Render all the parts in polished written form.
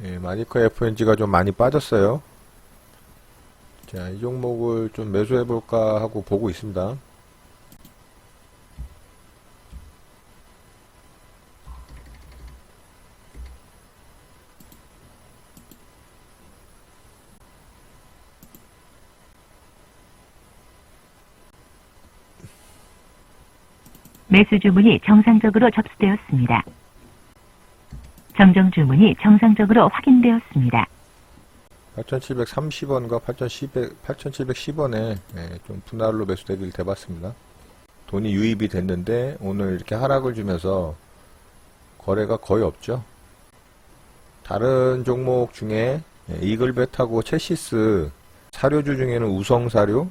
마니커 FNG가 좀 많이 빠졌어요. 자, 이 종목을 좀 매수해볼까 하고 보고 있습니다. 매수 주문이 정상적으로 접수되었습니다. 정정 주문이 정상적으로 확인되었습니다. 8,730원과 8,710원에 좀 분할로 매수 대비를 해봤습니다. 돈이 유입이 됐는데 오늘 이렇게 하락을 주면서 거래가 거의 없죠. 다른 종목 중에 이글벳하고 체시스, 사료주 중에는 우성사료,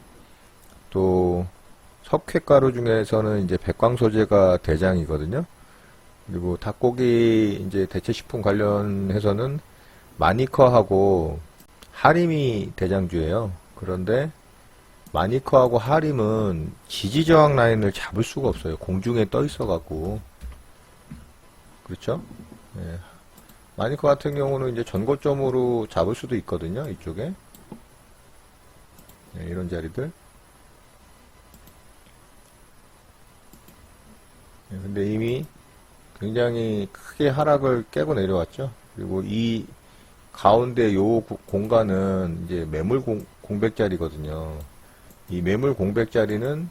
또 석회가루 중에서는 이제 백광소재가 대장이거든요. 그리고 닭고기 이제 대체식품 관련해서는 마니커하고 하림이 대장주예요. 그런데 마니커하고 하림은 지지저항 라인을 잡을 수가 없어요. 공중에 떠 있어갖고. 그렇죠? 예. 마니커 같은 경우는 이제 전고점으로 잡을 수도 있거든요. 이쪽에. 예, 이런 자리들. 예, 근데 이미 굉장히 크게 하락을 깨고 내려왔죠. 그리고 이 가운데 요 공간은 이제 매물 공백자리거든요. 이 매물 공백자리는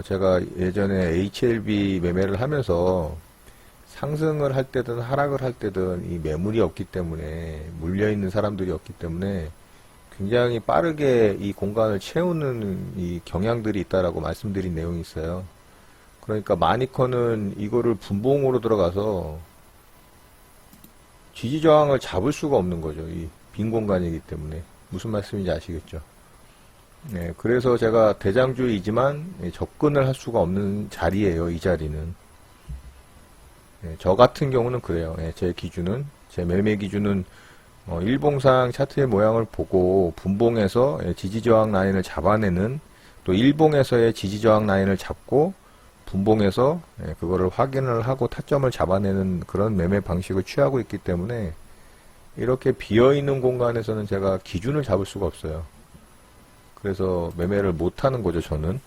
제가 예전에 HLB 매매를 하면서 상승을 할 때든 하락을 할 때든 이 매물이 없기 때문에 물려있는 사람들이 없기 때문에 굉장히 빠르게 이 공간을 채우는 이 경향들이 있다라고 말씀드린 내용이 있어요. 그러니까 마니커는 이거를 분봉으로 들어가서 지지저항을 잡을 수가 없는 거죠. 이 빈 공간이기 때문에. 무슨 말씀인지 아시겠죠? 네, 그래서 제가 대장주이지만 접근을 할 수가 없는 자리예요. 이 자리는. 네, 저 같은 경우는 그래요. 네, 제 기준은, 제 매매 기준은 일봉상 차트의 모양을 보고 분봉에서 지지저항 라인을 잡아내는, 또 일봉에서의 지지저항 라인을 잡고 분봉에서 그거를 확인을 하고 타점을 잡아내는 그런 매매 방식을 취하고 있기 때문에 이렇게 비어있는 공간에서는 제가 기준을 잡을 수가 없어요. 그래서 매매를 못하는 거죠, 저는.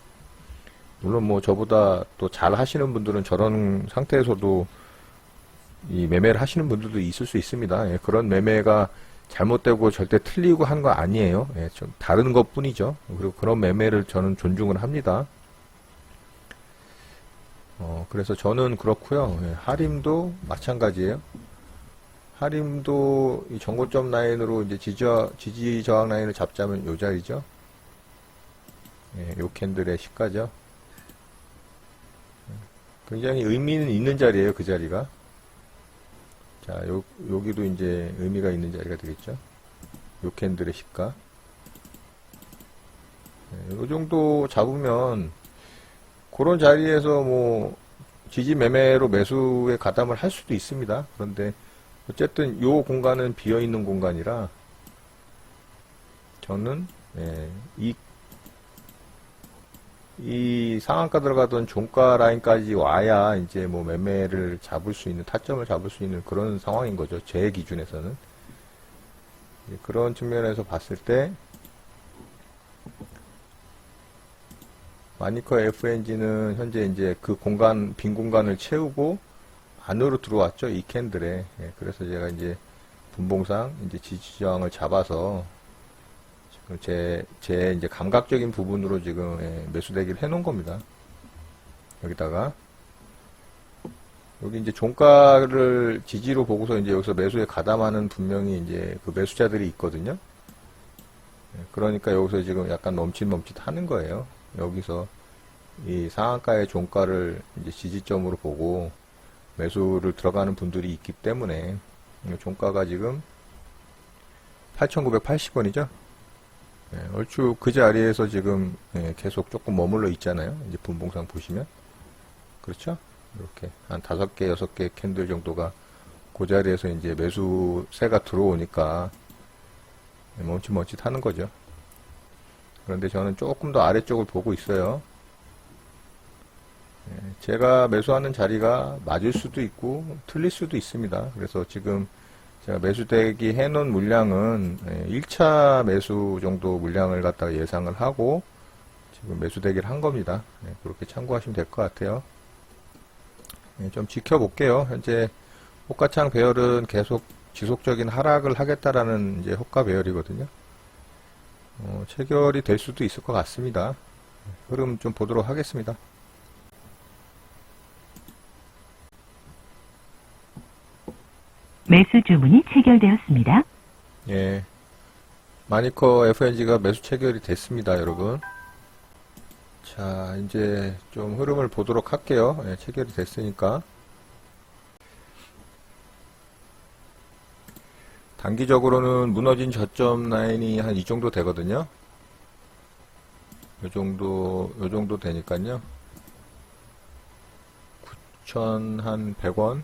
물론 뭐 저보다 또 잘 하시는 분들은 저런 상태에서도 이 매매를 하시는 분들도 있을 수 있습니다. 그런 매매가 잘못되고 절대 틀리고 한 거 아니에요. 좀 다른 것 뿐이죠. 그리고 그런 매매를 저는 존중을 합니다. 그래서 저는 그렇고요. 하림도 마찬가지예요. 하림도 이 전고점 라인으로 이제 지지 저항 라인을 잡자면 요 자리죠. 요 캔들의 시가죠. 굉장히 의미는 있는 자리예요, 그 자리가. 자, 여기도 이제 의미가 있는 자리가 되겠죠. 요 캔들의 시가. 요 정도 잡으면 그런 자리에서 뭐 지지 매매로 매수에 가담을 할 수도 있습니다. 그런데 어쨌든 요 공간은 비어 있는 공간이라 저는 이 상한가 들어가던 종가 라인까지 와야 이제 뭐 매매를 잡을 수 있는, 타점을 잡을 수 있는 그런 상황인 거죠. 제 기준에서는. 그런 측면에서 봤을 때 마니커 FNG는 현재 이제 그 공간, 빈 공간을 채우고 안으로 들어왔죠. 이 캔들에. 그래서 제가 이제 분봉상 이제 지지저항을 잡아서 지금 제 이제 감각적인 부분으로 지금 매수 대기를 해 놓은 겁니다. 여기다가. 여기 이제 종가를 지지로 보고서 이제 여기서 매수에 가담하는 분명히 이제 그 매수자들이 있거든요. 그러니까 여기서 지금 약간 멈칫멈칫 하는 거예요. 여기서 이 상한가의 종가를 이제 지지점으로 보고 매수를 들어가는 분들이 있기 때문에 종가가 지금 8,980원이죠. 얼추 그 자리에서 지금 계속 조금 머물러 있잖아요. 이제 분봉상 보시면. 그렇죠? 이렇게 한 5개, 6개 캔들 정도가 그 자리에서 이제 매수세가 들어오니까 멈칫멈칫 하는 거죠. 그런데 저는 조금 더 아래쪽을 보고 있어요. 제가 매수하는 자리가 맞을 수도 있고 틀릴 수도 있습니다. 그래서 지금 제가 매수 대기 해놓은 물량은 1차 매수 정도 물량을 갖다가 예상을 하고 지금 매수 대기를 한 겁니다. 그렇게 참고하시면 될 것 같아요. 좀 지켜볼게요. 현재 호가창 배열은 계속 지속적인 하락을 하겠다라는 이제 호가 배열이거든요. 체결이 될 수도 있을 것 같습니다. 흐름 좀 보도록 하겠습니다. 매수 주문이 체결되었습니다. 예. 마니커 FNG가 매수 체결이 됐습니다, 여러분. 자, 이제 좀 흐름을 보도록 할게요. 예, 체결이 됐으니까. 단기적으로는 무너진 저점 라인이 한 이 정도 되거든요. 요 정도 되니까요. 9,100원.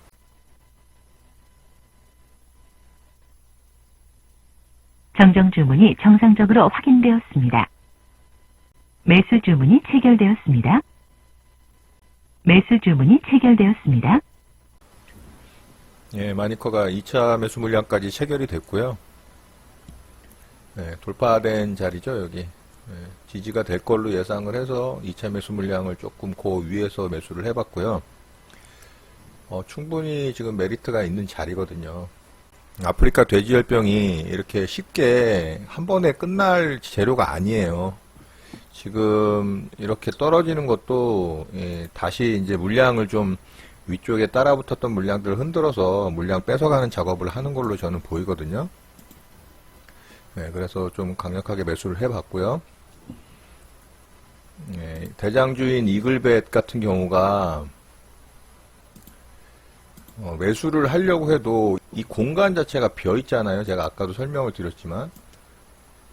정정 주문이 정상적으로 확인되었습니다. 매수 주문이 체결되었습니다. 매수 주문이 체결되었습니다. 예, 마니커가 2차 매수 물량까지 체결이 됐고요. 예, 돌파된 자리죠, 여기. 예, 지지가 될 걸로 예상을 해서 2차 매수 물량을 조금 그 위에서 매수를 해봤고요. 충분히 지금 메리트가 있는 자리거든요. 아프리카 돼지열병이 이렇게 쉽게 한 번에 끝날 재료가 아니에요. 지금 이렇게 떨어지는 것도 다시 이제 물량을 좀 위쪽에 따라붙었던 물량들을 흔들어서 물량 뺏어가는 작업을 하는 걸로 저는 보이거든요. 네, 그래서 좀 강력하게 매수를 해봤고요. 대장주인 이글벳 같은 경우가 매수를 하려고 해도 이 공간 자체가 비어 있잖아요. 제가 아까도 설명을 드렸지만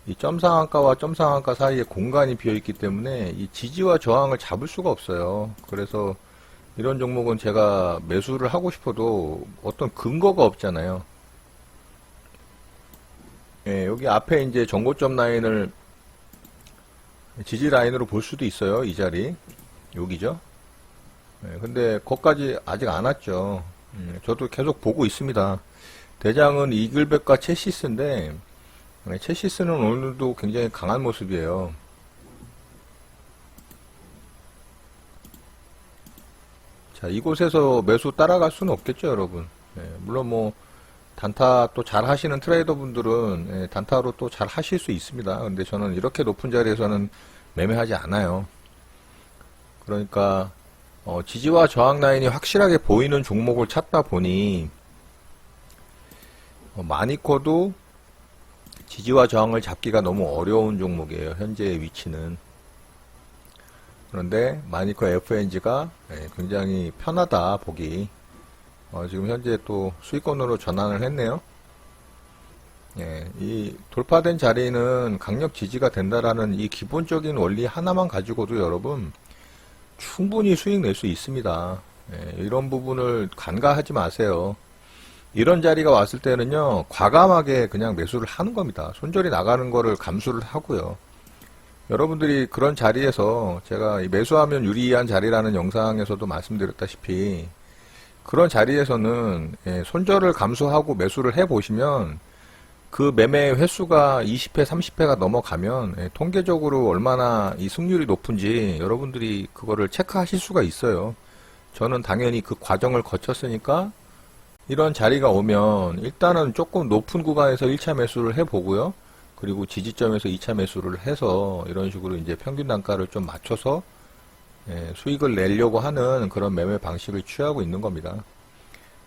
이 점상한가와 점상한가 사이에 공간이 비어 있기 때문에 이 지지와 저항을 잡을 수가 없어요. 그래서 이런 종목은 제가 매수를 하고 싶어도 어떤 근거가 없잖아요. 예, 여기 앞에 이제 정고점 라인을 지지 라인으로 볼 수도 있어요. 이 자리 여기죠. 예, 근데 거기까지 아직 안 왔죠. 저도 계속 보고 있습니다. 대장은 이글벳과 채시스인데 채시스는 오늘도 굉장히 강한 모습이에요. 자, 이곳에서 매수 따라갈 수는 없겠죠, 여러분. 물론 뭐 단타 또 잘 하시는 트레이더 분들은 단타로 또 잘 하실 수 있습니다. 근데 저는 이렇게 높은 자리에서는 매매하지 않아요. 그러니까 지지와 저항 라인이 확실하게 보이는 종목을 찾다 보니 마니커도 지지와 저항을 잡기가 너무 어려운 종목이에요. 현재의 위치는. 그런데 마니커 FNG가 굉장히 편하다 보기. 지금 현재 또 수익권으로 전환을 했네요. 이 돌파된 자리는 강력 지지가 된다라는 이 기본적인 원리 하나만 가지고도 여러분 충분히 수익 낼 수 있습니다. 이런 부분을 간과하지 마세요. 이런 자리가 왔을 때는요, 과감하게 그냥 매수를 하는 겁니다. 손절이 나가는 거를 감수를 하고요. 여러분들이 그런 자리에서 제가 이 매수하면 유리한 자리라는 영상에서도 말씀드렸다시피 그런 자리에서는 손절을 감수하고 매수를 해보시면 그 매매 횟수가 20회, 30회가 넘어가면 통계적으로 얼마나 이 승률이 높은지 여러분들이 그거를 체크하실 수가 있어요. 저는 당연히 그 과정을 거쳤으니까 이런 자리가 오면 일단은 조금 높은 구간에서 1차 매수를 해보고요. 그리고 지지점에서 2차 매수를 해서 이런 식으로 이제 평균 단가를 좀 맞춰서 수익을 내려고 하는 그런 매매 방식을 취하고 있는 겁니다.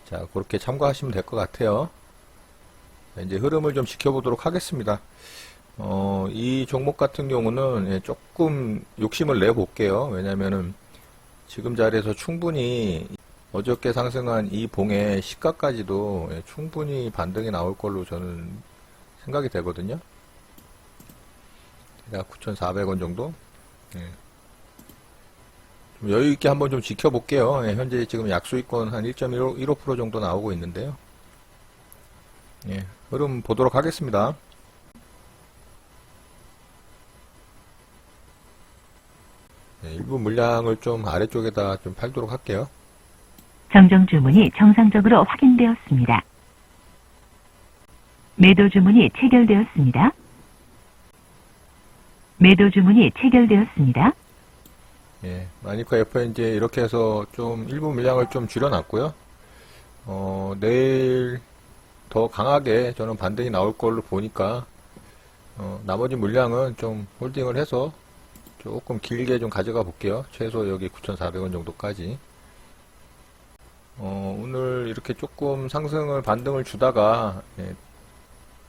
자, 그렇게 참고하시면 될 것 같아요. 이제 흐름을 좀 지켜보도록 하겠습니다. 이 종목 같은 경우는 조금 욕심을 내볼게요. 왜냐면은 지금 자리에서 충분히 어저께 상승한 이 봉의 시가까지도 충분히 반등이 나올 걸로 저는 생각이 되거든요. 약 9,400원 정도. 좀 여유 있게 한번 좀 지켜볼게요. 현재 지금 약수익권 한 1.15% 정도 나오고 있는데요. 흐름 보도록 하겠습니다. 일부 물량을 좀 아래쪽에다 좀 팔도록 할게요. 정정 주문이 정상적으로 확인되었습니다. 매도 주문이 체결되었습니다. 매도 주문이 체결되었습니다. 예, 마니커 FNG 이렇게 해서 좀 일부 물량을 좀 줄여놨고요. 내일 더 강하게 저는 반등이 나올 걸로 보니까 나머지 물량은 좀 홀딩을 해서 조금 길게 좀 가져가 볼게요. 최소 여기 9,400원 정도까지. 오늘 이렇게 조금 상승을 반등을 주다가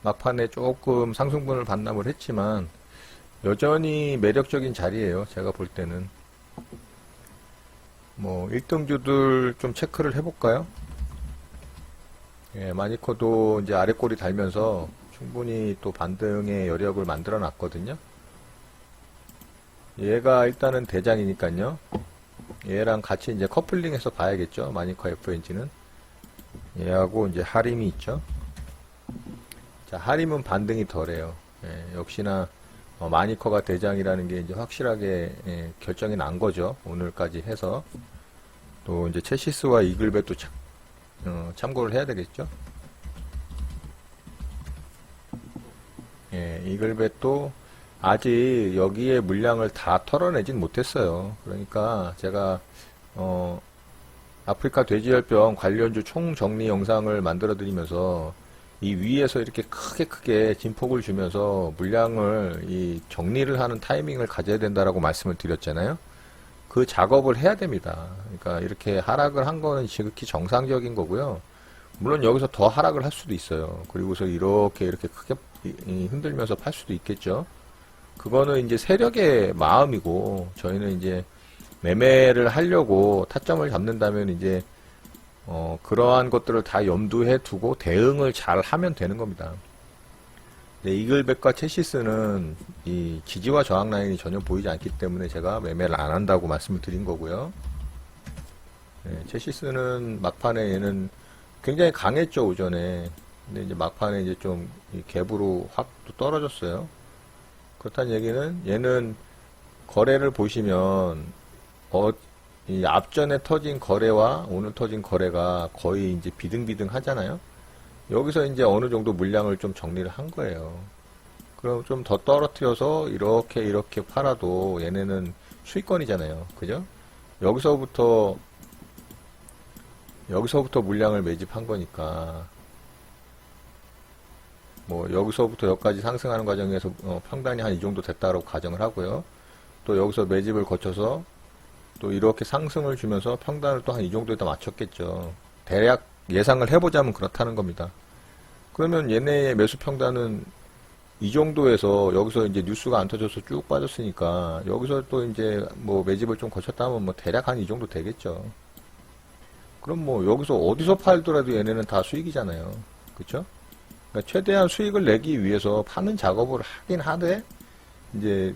막판에 조금 상승분을 반납을 했지만 여전히 매력적인 자리예요. 제가 볼 때는. 뭐 1등주들 좀 체크를 해볼까요? 예, 마니커도 이제 아래 꼬리 달면서 충분히 또 반등의 여력을 만들어 놨거든요. 얘가 일단은 대장이니까요. 얘랑 같이 이제 커플링해서 봐야겠죠. 마니커 FNG는. 얘하고 이제 하림이 있죠. 자, 하림은 반등이 덜해요. 예, 역시나 마니커가 대장이라는 게 이제 확실하게 결정이 난 거죠. 오늘까지 해서. 또 이제 체시스와 이글벳도 참고를 해야 되겠죠. 예, 이글벳도 아직 여기에 물량을 다 털어내진 못했어요. 그러니까 제가 아프리카 돼지열병 관련주 총정리 영상을 만들어 드리면서 이 위에서 이렇게 크게 진폭을 주면서 물량을 이 정리를 하는 타이밍을 가져야 된다라고 말씀을 드렸잖아요. 그 작업을 해야 됩니다. 그러니까 이렇게 하락을 한 거는 지극히 정상적인 거고요. 물론 여기서 더 하락을 할 수도 있어요. 그리고서 이렇게 크게 흔들면서 팔 수도 있겠죠. 그거는 이제 세력의 마음이고, 저희는 이제 매매를 하려고 타점을 잡는다면 이제 그러한 것들을 다 염두에 두고 대응을 잘 하면 되는 겁니다. 네, 이글백과 체시스는 이 지지와 저항 라인이 전혀 보이지 않기 때문에 제가 매매를 안 한다고 말씀을 드린 거고요. 네, 체시스는 막판에 얘는 굉장히 강했죠, 오전에. 근데 이제 막판에 이제 좀 이 갭으로 확 또 떨어졌어요. 그렇다는 얘기는 얘는 거래를 보시면 이 앞전에 터진 거래와 오늘 터진 거래가 거의 이제 비등비등 하잖아요. 여기서 이제 어느 정도 물량을 좀 정리를 한 거예요. 그럼 좀 더 떨어뜨려서 이렇게 팔아도 얘네는 수익권이잖아요. 그죠? 여기서부터 물량을 매집한 거니까 뭐 여기서부터 여기까지 상승하는 과정에서 평단이 한 이 정도 됐다고 가정을 하고요. 또 여기서 매집을 거쳐서 또 이렇게 상승을 주면서 평단을 또 한 이 정도에다 맞췄겠죠. 대략 예상을 해보자면 그렇다는 겁니다. 그러면 얘네의 매수 평단은 이 정도에서 여기서 이제 뉴스가 안 터져서 쭉 빠졌으니까 여기서 또 이제 뭐 매집을 좀 거쳤다 하면 뭐 대략 한 이 정도 되겠죠. 그럼 뭐 여기서 어디서 팔더라도 얘네는 다 수익이잖아요. 그쵸? 그러니까 최대한 수익을 내기 위해서 파는 작업을 하긴 하되 이제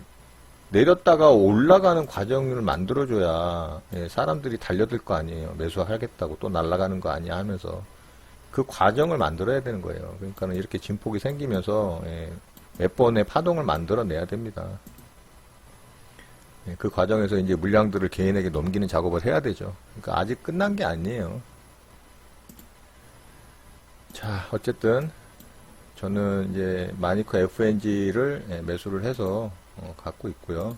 내렸다가 올라가는 과정을 만들어줘야 사람들이 달려들 거 아니에요. 매수하겠다고 또 날아가는 거 아니야 하면서 그 과정을 만들어야 되는 거예요. 그러니까 이렇게 진폭이 생기면서 몇 번의 파동을 만들어내야 됩니다. 그 과정에서 이제 물량들을 개인에게 넘기는 작업을 해야 되죠. 그러니까 아직 끝난 게 아니에요. 자, 어쨌든 저는 이제 마니커 FNG를 매수를 해서 갖고 있고요.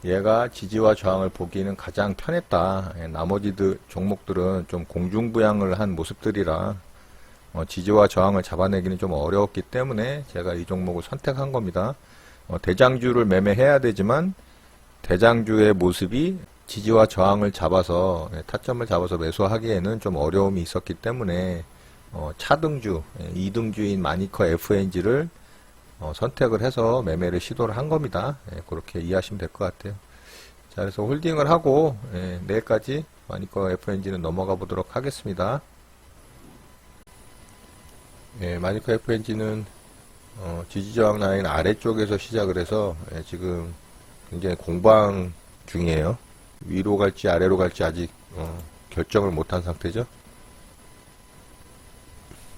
얘가 지지와 저항을 보기는 가장 편했다. 나머지 종목들은 좀 공중부양을 한 모습들이라 지지와 저항을 잡아내기는 좀 어려웠기 때문에 제가 이 종목을 선택한 겁니다. 대장주를 매매해야 되지만 대장주의 모습이 지지와 저항을 잡아서 타점을 잡아서 매수하기에는 좀 어려움이 있었기 때문에 차등주, 2등주인 마니커 FNG를 선택을 해서 매매를 시도를 한 겁니다. 그렇게 이해하시면 될 것 같아요. 자, 그래서 홀딩을 하고 내일까지 마니커 FNG는 넘어가 보도록 하겠습니다. 마니커 FNG는 지지저항 라인 아래쪽에서 시작을 해서 지금 굉장히 공방 중이에요. 위로 갈지 아래로 갈지 아직 결정을 못한 상태죠.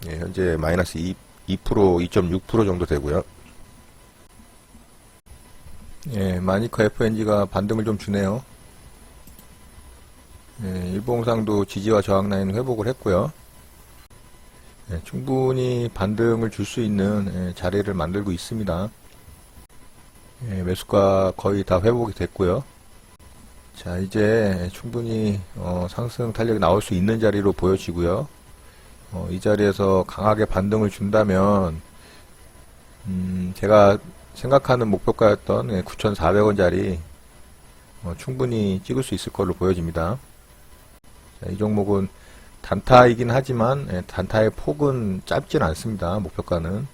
현재 마이너스 2%, 2.6% 정도 되고요. 마니커 FNG가 반등을 좀 주네요. 일봉상도 지지와 저항 라인 회복을 했고요. 충분히 반등을 줄 수 있는 자리를 만들고 있습니다. 매수가 거의 다 회복이 됐고요. 자, 이제 충분히 상승 탄력이 나올 수 있는 자리로 보여지고요. 이 자리에서 강하게 반등을 준다면 제가 생각하는 목표가였던 9,400원짜리 충분히 찍을 수 있을 걸로 보여집니다. 자, 이 종목은 단타이긴 하지만 단타의 폭은 짧진 않습니다. 목표가는.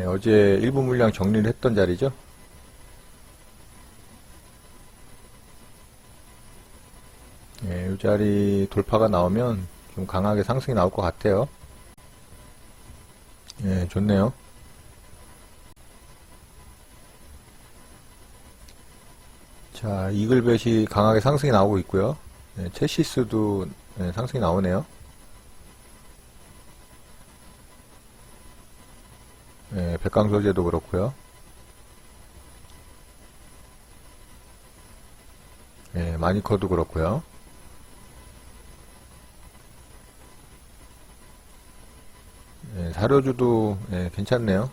어제 일부 물량 정리를 했던 자리죠. 이 자리 돌파가 나오면 좀 강하게 상승이 나올 것 같아요. 좋네요. 자, 이글벳이 강하게 상승이 나오고 있고요. 체시스도 상승이 나오네요. 백강소재도 그렇고요. 마니커도 그렇고요. 사료주도 괜찮네요.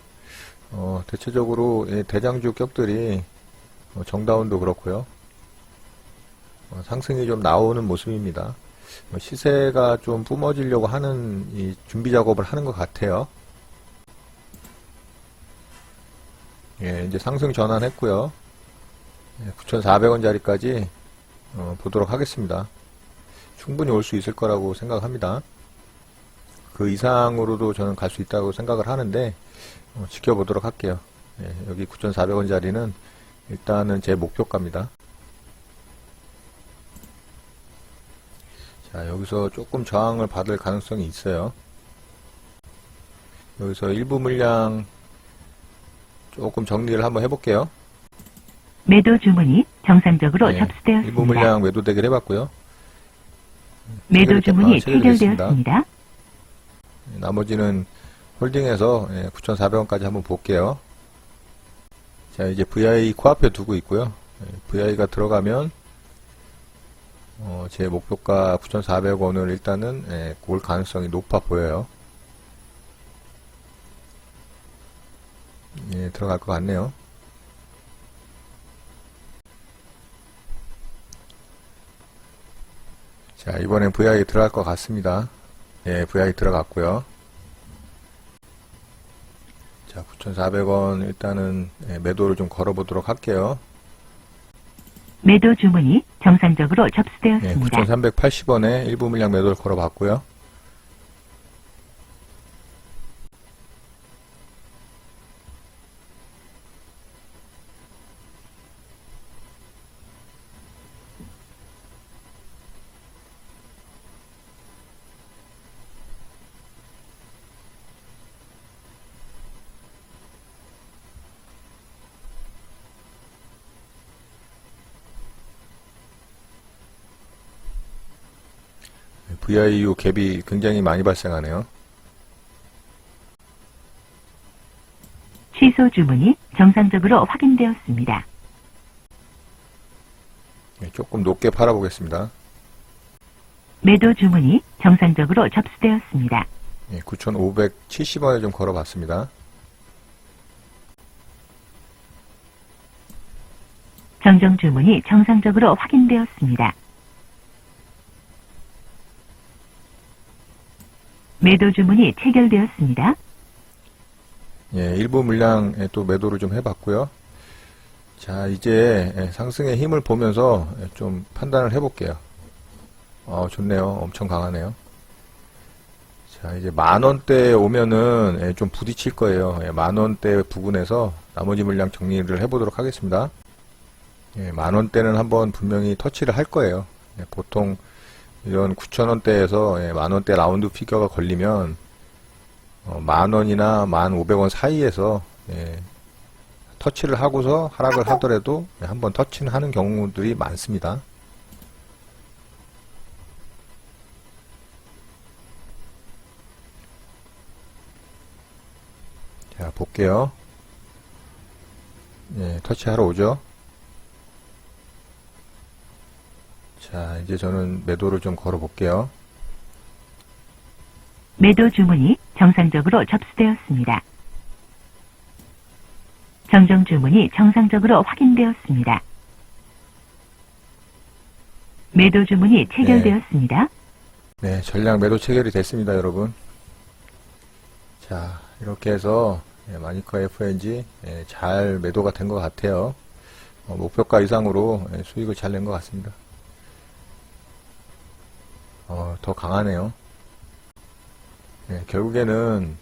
대체적으로 대장주 격들이 정다운도 그렇고요. 상승이 좀 나오는 모습입니다. 시세가 좀 뿜어지려고 하는 이 준비 작업을 하는 것 같아요. 이제 상승 전환했고요. 9,400원짜리까지 보도록 하겠습니다. 충분히 올 수 있을 거라고 생각합니다. 그 이상으로도 저는 갈 수 있다고 생각을 하는데 지켜보도록 할게요. 여기 9,400원짜리는 일단은 제 목표가입니다. 자, 여기서 조금 저항을 받을 가능성이 있어요. 여기서 일부 물량 조금 정리를 한번 해볼게요. 매도 주문이 정상적으로 일부 접수되었습니다. 물량 매도 대기를 해봤고요. 매도 주문이 체결됐습니다. 체결되었습니다. 나머지는 홀딩해서 9,400원까지 한번 볼게요. 자, 이제 VI 코앞에 두고 있고요. VI가 들어가면 제 목표가 9,400원을 일단은 올 가능성이 높아 보여요. 들어갈 것 같네요. 자, 이번엔 VI 들어갈 것 같습니다. VI 들어갔고요. 자, 9,400원 일단은 매도를 좀 걸어보도록 할게요. 매도 주문이 정상적으로 접수되었습니다. 9,380원에 일부 물량 매도를 걸어봤고요. VIU 갭이 굉장히 많이 발생하네요. 취소 주문이 정상적으로 확인되었습니다. 조금 높게 팔아보겠습니다. 매도 주문이 정상적으로 접수되었습니다. 9,570원에 좀 걸어봤습니다. 정정 주문이 정상적으로 확인되었습니다. 매도 주문이 체결되었습니다. 일부 물량 또 매도를 좀 해봤고요. 자, 이제 상승의 힘을 보면서 좀 판단을 해볼게요. 좋네요. 엄청 강하네요. 자, 이제 만원대 오면은 좀 부딪힐 거예요. 만원대 부근에서 나머지 물량 정리를 해보도록 하겠습니다. 만원대는 한번 분명히 터치를 할 거예요. 보통 이런 9,000원대에서 만원대 라운드 피겨가 걸리면 만원이나 1,500원 사이에서 터치를 하고서 하락을 하더라도 한번 터치는 하는 경우들이 많습니다. 자, 볼게요. 터치하러 오죠. 자, 이제 저는 매도를 좀 걸어 볼게요. 매도 주문이 정상적으로 접수되었습니다. 정정 주문이 정상적으로 확인되었습니다. 매도 주문이 체결되었습니다. 네, 전량 매도 체결이 됐습니다, 여러분. 자, 이렇게 해서 마니커 FNG 잘 매도가 된 것 같아요. 목표가 이상으로 수익을 잘 낸 것 같습니다. 더 강하네요. 결국에는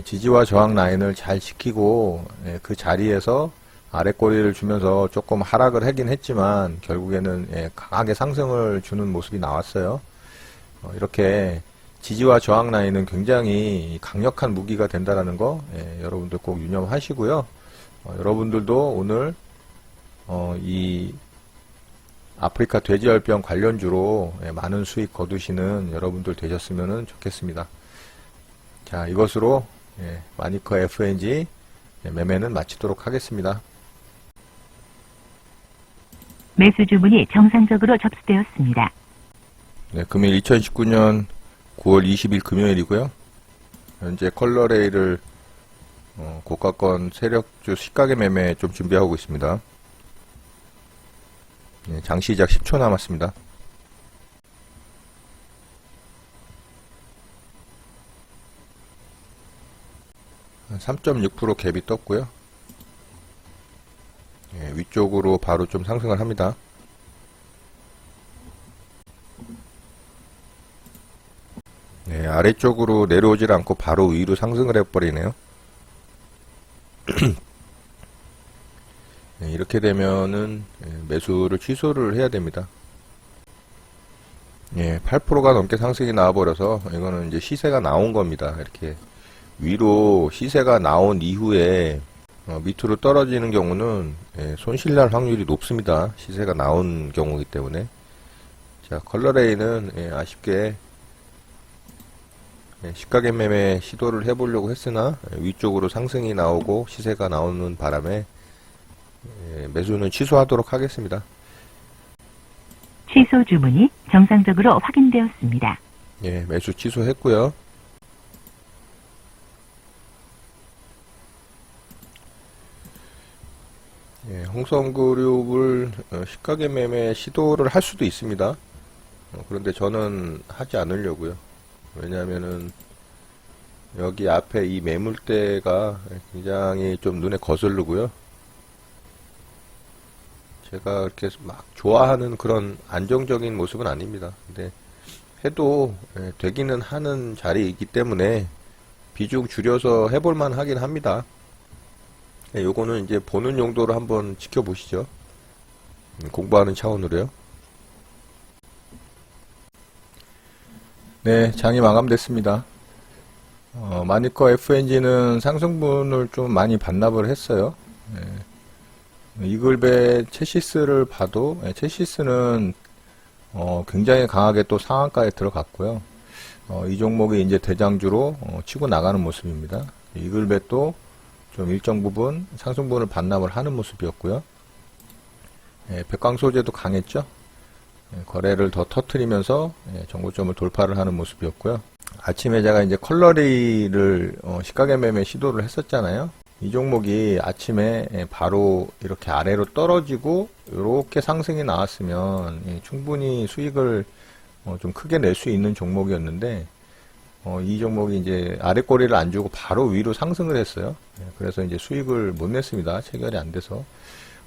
지지와 저항 라인을 잘 지키고 그 자리에서 아랫꼬리를 주면서 조금 하락을 하긴 했지만 결국에는 강하게 상승을 주는 모습이 나왔어요. 이렇게 지지와 저항 라인은 굉장히 강력한 무기가 된다는 거 여러분들 꼭 유념하시고요. 여러분들도 오늘 이 아프리카 돼지열병 관련주로 많은 수익 거두시는 여러분들 되셨으면 좋겠습니다. 자, 이것으로 마니커 FNG 매매는 마치도록 하겠습니다. 매수 주문이 정상적으로 접수되었습니다. 네, 금일 2019년 9월 20일 금요일이고요. 현재 컬러레이를 고가권 세력주 시가계 매매 좀 준비하고 있습니다. 네, 장시작 10초 남았습니다. 한 3.6% 갭이 떴고요. 위쪽으로 바로 좀 상승을 합니다. 네, 아래쪽으로 내려오질 않고 바로 위로 상승을 해버리네요. 네, 이렇게 되면은 매수를 취소를 해야 됩니다. 8%가 넘게 상승이 나와버려서 이거는 이제 시세가 나온 겁니다. 이렇게 위로 시세가 나온 이후에 밑으로 떨어지는 경우는 손실 날 확률이 높습니다. 시세가 나온 경우이기 때문에. 자, 컬러레이는 아쉽게 시가계 매매 시도를 해보려고 했으나 위쪽으로 상승이 나오고 시세가 나오는 바람에 매수는 취소하도록 하겠습니다. 취소 주문이 정상적으로 확인되었습니다. 매수 취소했고요. 홍성그룹을 시가계 매매 시도를 할 수도 있습니다. 그런데 저는 하지 않으려고요. 왜냐하면은 여기 앞에 이 매물대가 굉장히 좀 눈에 거슬르고요. 제가 이렇게 막 좋아하는 그런 안정적인 모습은 아닙니다. 근데 해도 되기는 하는 자리이기 때문에 비중 줄여서 해볼만 하긴 합니다. 요거는 이제 보는 용도로 한번 지켜보시죠. 공부하는 차원으로요. 네, 장이 마감됐습니다. 마니커 FNG는 상승분을 좀 많이 반납을 했어요. 이글벳 채시스를 봐도 채시스는 굉장히 강하게 또 상한가에 들어갔고요. 이 종목이 이제 대장주로 치고 나가는 모습입니다. 이글벳도 좀 일정 부분 상승분을 반납을 하는 모습이었고요. 백광소재도 강했죠. 거래를 더 터트리면서 정고점을 돌파를 하는 모습이었고요. 아침에 제가 이제 컬러레이를 시가계 매매 시도를 했었잖아요. 이 종목이 아침에 바로 이렇게 아래로 떨어지고 이렇게 상승이 나왔으면 충분히 수익을 좀 크게 낼 수 있는 종목이었는데 이 종목이 이제 아래 꼬리를 안 주고 바로 위로 상승을 했어요. 그래서 이제 수익을 못 냈습니다. 체결이 안 돼서.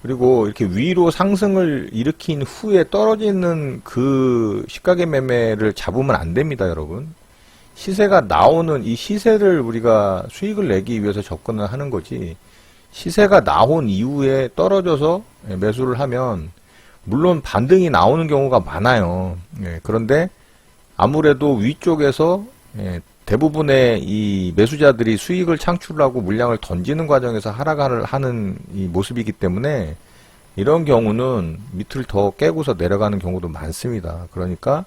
그리고 이렇게 위로 상승을 일으킨 후에 떨어지는 그 시가계 매매를 잡으면 안 됩니다, 여러분. 시세가 나오는 이 시세를 우리가 수익을 내기 위해서 접근을 하는 거지, 시세가 나온 이후에 떨어져서 매수를 하면 물론 반등이 나오는 경우가 많아요. 그런데 아무래도 위쪽에서 대부분의 이 매수자들이 수익을 창출하고 물량을 던지는 과정에서 하락을 하는 이 모습이기 때문에 이런 경우는 밑을 더 깨고서 내려가는 경우도 많습니다. 그러니까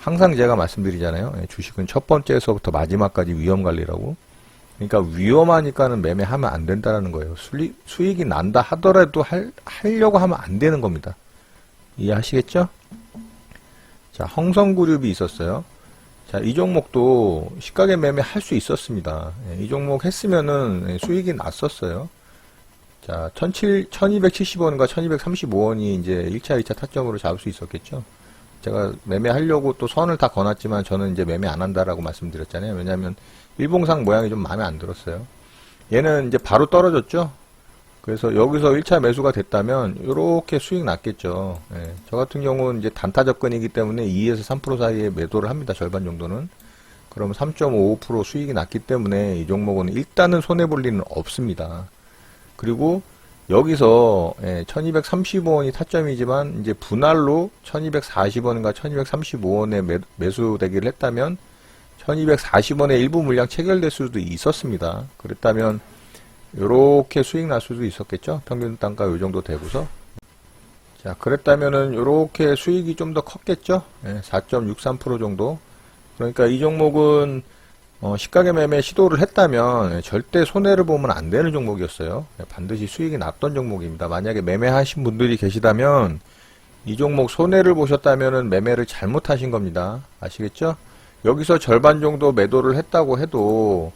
항상 제가 말씀드리잖아요. 주식은 첫 번째에서부터 마지막까지 위험 관리라고. 그러니까 위험하니까는 매매하면 안 된다는 거예요. 수익이 난다 하더라도 하려고 하면 안 되는 겁니다. 이해하시겠죠? 자, 홍성그룹이 있었어요. 자, 이 종목도 시가gen 매매 할 수 있었습니다. 이 종목 했으면은 수익이 났었어요. 자, 1270원과 1235원이 이제 1차, 2차 타점으로 잡을 수 있었겠죠. 제가 매매하려고 또 선을 다 거놨지만 저는 이제 매매 안 한다라고 말씀드렸잖아요. 왜냐하면 일봉상 모양이 좀 마음에 안 들었어요. 얘는 이제 바로 떨어졌죠. 그래서 여기서 1차 매수가 됐다면 이렇게 수익 났겠죠. 예, 저 같은 경우는 이제 단타 접근이기 때문에 2에서 3% 사이에 매도를 합니다. 절반 정도는. 그러면 3.55% 수익이 났기 때문에 이 종목은 일단은 손해볼 일은 없습니다. 그리고 여기서 1235원이 타점이지만 이제 분할로 1240원과 1235원에 매수되기를 했다면 1240원의 일부 물량 체결될 수도 있었습니다. 그랬다면 요렇게 수익 날 수도 있었겠죠. 평균 단가 요 정도 되고서. 자, 그랬다면은 요렇게 수익이 좀 더 컸겠죠. 4.63% 정도. 그러니까 이 종목은 시가gen 매매 시도를 했다면 절대 손해를 보면 안 되는 종목이었어요. 반드시 수익이 났던 종목입니다. 만약에 매매하신 분들이 계시다면 이 종목 손해를 보셨다면은 매매를 잘못하신 겁니다. 아시겠죠? 여기서 절반 정도 매도를 했다고 해도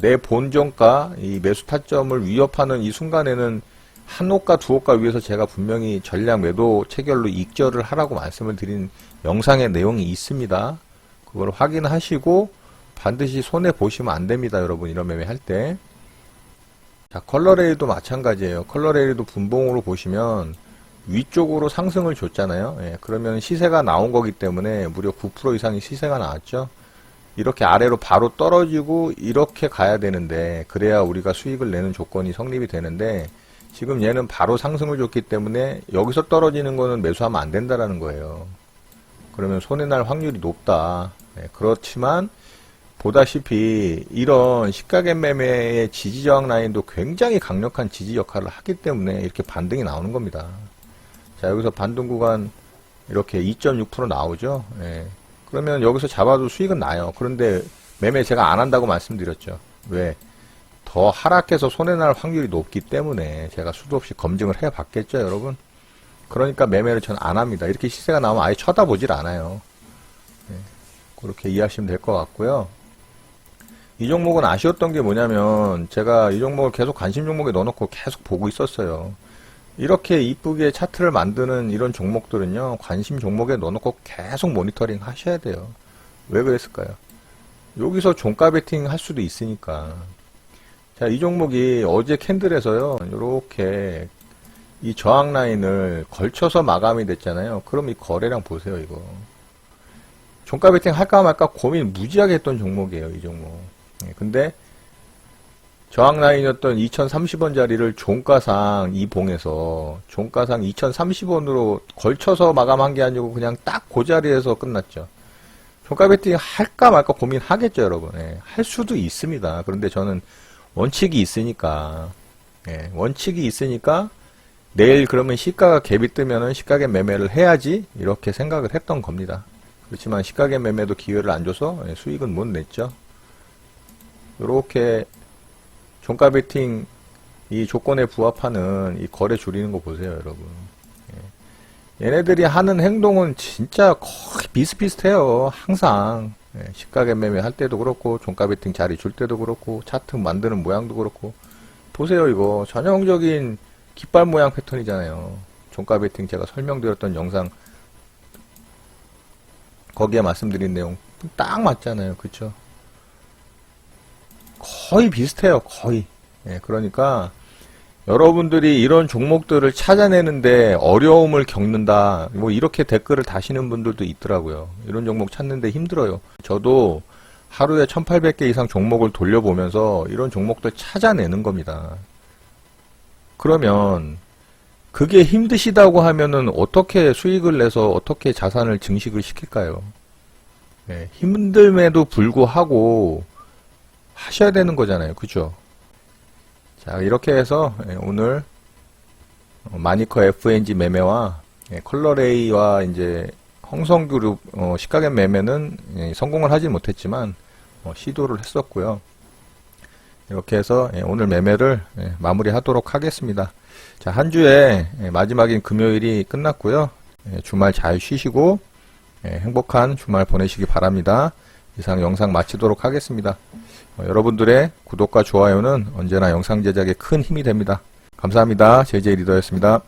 내 본전가 이 매수 타점을 위협하는 이 순간에는 한 호가 두 호가 위에서 제가 분명히 전량 매도 체결로 익절을 하라고 말씀을 드린 영상의 내용이 있습니다. 그걸 확인하시고 반드시 손해 보시면 안 됩니다. 여러분 이런 매매 할 때. 자, 컬러레일도 마찬가지예요. 컬러레일도 분봉으로 보시면 위쪽으로 상승을 줬잖아요. 그러면 시세가 나온 거기 때문에 무려 9% 이상의 시세가 나왔죠. 이렇게 아래로 바로 떨어지고 이렇게 가야 되는데 그래야 우리가 수익을 내는 조건이 성립이 되는데 지금 얘는 바로 상승을 줬기 때문에 여기서 떨어지는 거는 매수하면 안 된다라는 거예요. 그러면 손해날 확률이 높다. 그렇지만 보다시피 이런 시가gen 매매의 지지저항 라인도 굉장히 강력한 지지 역할을 하기 때문에 이렇게 반등이 나오는 겁니다. 자, 여기서 반등 구간 이렇게 2.6% 나오죠. 그러면 여기서 잡아도 수익은 나요. 그런데 매매 제가 안 한다고 말씀드렸죠. 왜? 더 하락해서 손해날 확률이 높기 때문에 제가 수도 없이 검증을 해봤겠죠, 여러분? 그러니까 매매를 전 안 합니다. 이렇게 시세가 나오면 아예 쳐다보질 않아요. 그렇게 이해하시면 될 것 같고요. 이 종목은 아쉬웠던 게 뭐냐면 제가 이 종목을 계속 관심 종목에 넣어놓고 계속 보고 있었어요. 이렇게 이쁘게 차트를 만드는 이런 종목들은요, 관심 종목에 넣어놓고 계속 모니터링 하셔야 돼요. 왜 그랬을까요? 여기서 종가 베팅 할 수도 있으니까. 자, 이 종목이 어제 캔들에서요, 이렇게 이 저항 라인을 걸쳐서 마감이 됐잖아요. 그럼 이 거래량 보세요, 이거. 종가 베팅 할까 말까 고민 무지하게 했던 종목이에요, 이 종목. 근데 저항 라인이었던 2030원짜리를 종가상 이 봉에서 종가상 2030원으로 걸쳐서 마감한 게 아니고 그냥 딱 그 자리에서 끝났죠. 종가 베팅 할까 말까 고민하겠죠, 여러분. 할 수도 있습니다. 그런데 저는 원칙이 있으니까 내일 그러면 시가가 갭이 뜨면은 시가gen 매매를 해야지 이렇게 생각을 했던 겁니다. 그렇지만 시가gen 매매도 기회를 안 줘서 수익은 못 냈죠. 이렇게 종가 베팅 이 조건에 부합하는 이 거래 줄이는 거 보세요, 여러분. 얘네들이 하는 행동은 진짜 거의 비슷비슷해요. 항상 시가gen 매매 할 때도 그렇고 종가 베팅 자리 줄 때도 그렇고 차트 만드는 모양도 그렇고 보세요. 이거 전형적인 깃발 모양 패턴이잖아요. 종가 베팅 제가 설명드렸던 영상 거기에 말씀드린 내용 딱 맞잖아요. 그쵸? 거의 비슷해요. 거의. 그러니까 여러분들이 이런 종목들을 찾아내는데 어려움을 겪는다. 뭐 이렇게 댓글을 다시는 분들도 있더라고요. 이런 종목 찾는데 힘들어요. 저도 하루에 1800개 이상 종목을 돌려보면서 이런 종목들 찾아내는 겁니다. 그러면 그게 힘드시다고 하면은 어떻게 수익을 내서 어떻게 자산을 증식을 시킬까요? 힘듦에도 불구하고 하셔야 되는 거잖아요. 그죠? 자, 이렇게 해서 오늘 마니커 FNG 매매와 컬러레이와 이제 홍성그룹 시가gen 매매는 성공을 하지 못했지만 시도를 했었고요. 이렇게 해서 오늘 매매를 마무리하도록 하겠습니다. 자, 한 주의 마지막인 금요일이 끝났고요. 주말 잘 쉬시고 행복한 주말 보내시기 바랍니다. 이상 영상 마치도록 하겠습니다. 여러분들의 구독과 좋아요는 언제나 영상 제작에 큰 힘이 됩니다. 감사합니다. JJ 리더였습니다.